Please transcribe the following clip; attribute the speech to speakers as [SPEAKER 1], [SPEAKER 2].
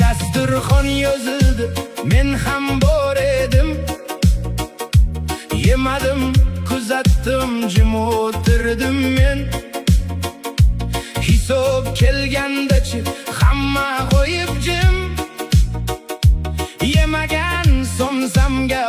[SPEAKER 1] Dasturxon yozildi, men ham bor edim. Yemadim, kuzatdim, jim o'tirdim men. Hisob kelganda-chi, hamma qo'yib jim. Yemagan somsamga